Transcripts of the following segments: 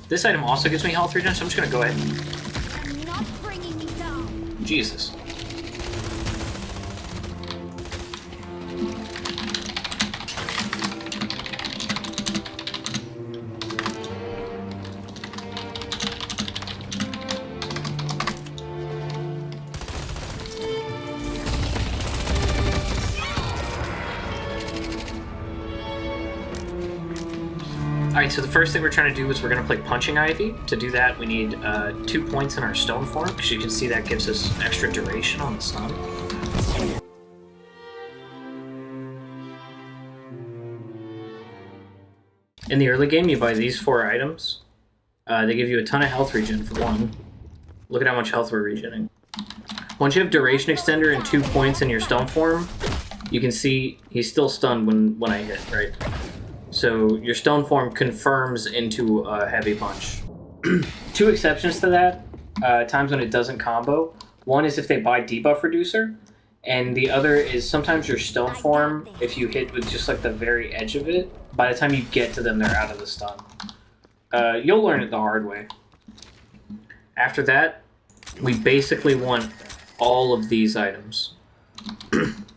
This item also gives me health regen, so I'm just gonna go ahead and... You're not bringing me down. Jesus. Alright, so the first thing we're trying to do is we're going to play Punching Ivy. To do that, we need 2 points in our stone form, because you can see that gives us extra duration on the stun. In the early game, you buy these 4 items. They give you a ton of health regen for 1. Look at how much health we're regening. Once you have Duration Extender and 2 points in your stone form, you can see he's still stunned when I hit, right? So your stone form confirms into a heavy punch. 2 exceptions to that, times when it doesn't combo. One is if they buy debuff reducer, and the other is sometimes your stone form, if you hit with just like the very edge of it, by the time you get to them, they're out of the stun. You'll learn it the hard way. After that, we basically want all of these items,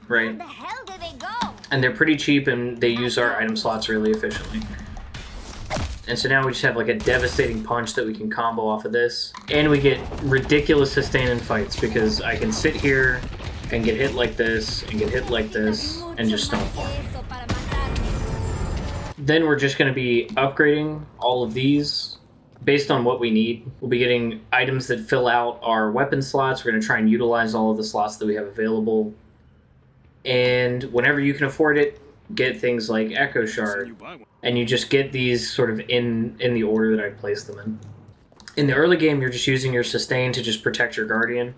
right? Where the hell did they go? And they're pretty cheap, and they use our item slots really efficiently. And so now we just have like a devastating punch that we can combo off of this. And we get ridiculous sustain in fights, because I can sit here and get hit like this, and get hit like this, and just stone form. Then we're just going to be upgrading all of these based on what we need. We'll be getting items that fill out our weapon slots. We're going to try and utilize all of the slots that we have available. And whenever you can afford it, get things like Echo Shard. And you just get these sort of in the order that I placed them in. In the early game, you're just using your sustain to just protect your Guardian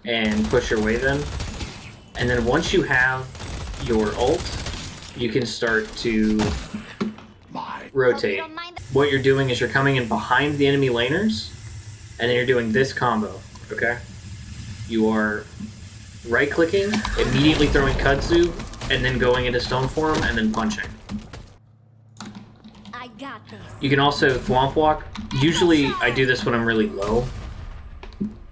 and push your wave in. And then once you have your ult, you can start to rotate. What you're doing is you're coming in behind the enemy laners, and then you're doing this combo, okay? You are right-clicking, immediately throwing Kudzu, and then going into stone form, and then punching. I got this. You can also Thwompwalk. Usually I do this when I'm really low,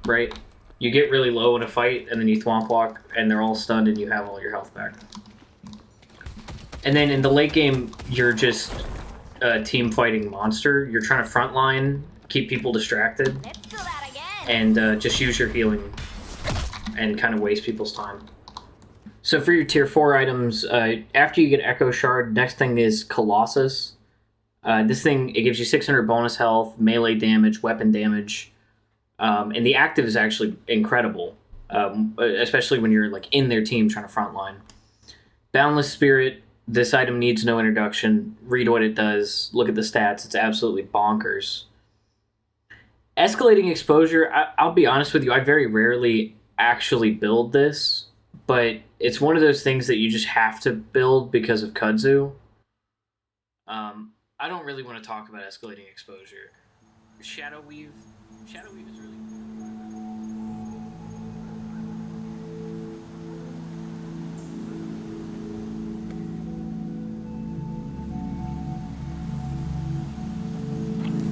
right? You get really low in a fight, and then you Thwompwalk, and they're all stunned, and you have all your health back. And then in the late game, you're just a team fighting monster. You're trying to frontline, keep people distracted, Let's do that again. and just use your healing and kind of waste people's time. So for your tier 4 items, after you get Echo Shard, next thing is Colossus. This thing, it gives you 600 bonus health, melee damage, weapon damage, and the active is actually incredible, especially when you're like in their team trying to frontline. Boundless Spirit, this item needs no introduction. Read what it does, look at the stats, it's absolutely bonkers. Escalating Exposure, I'll be honest with you, I very rarely actually build this, but it's one of those things that you just have to build because of Kudzu. I don't really want to talk about Escalating Exposure. Shadow Weave is really...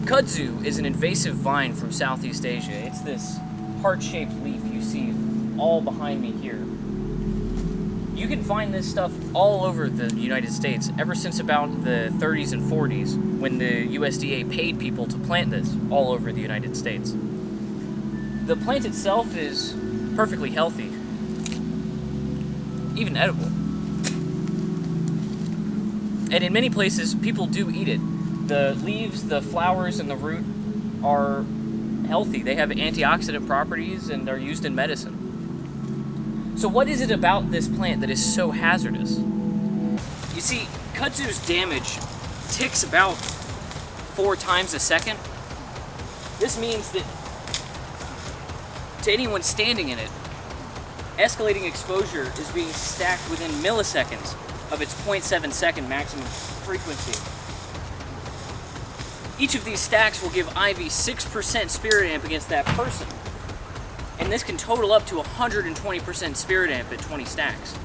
Kudzu is an invasive vine from Southeast Asia. It's this heart-shaped leaf you see all behind me here. You can find this stuff all over the United States ever since about the 30s and 40s, when the USDA paid people to plant this all over the United States. The plant itself is perfectly healthy, even edible. And in many places, people do eat it. The leaves, the flowers, and the root are healthy. They have antioxidant properties and are used in medicine. So what is it about this plant that is so hazardous? You see, Kudzu's damage ticks about 4 times a second. This means that to anyone standing in it, escalating exposure is being stacked within milliseconds of its 0.7 second maximum frequency. Each of these stacks will give Ivy 6% Spirit Amp against that person. And this can total up to 120% Spirit Amp at 20 stacks.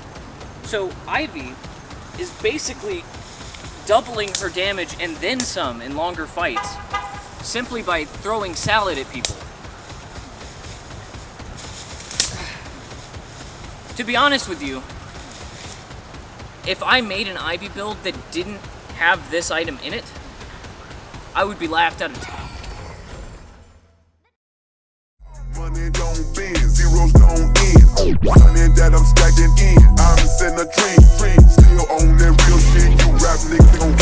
So Ivy is basically doubling her damage and then some in longer fights simply by throwing salad at people. To be honest with you, if I made an Ivy build that didn't have this item in it, I would be laughed out of town. Money don't bend, zeros don't end. Money that I'm stacking in, I'm setting a trend. Still on that real shit, you rap niggas don't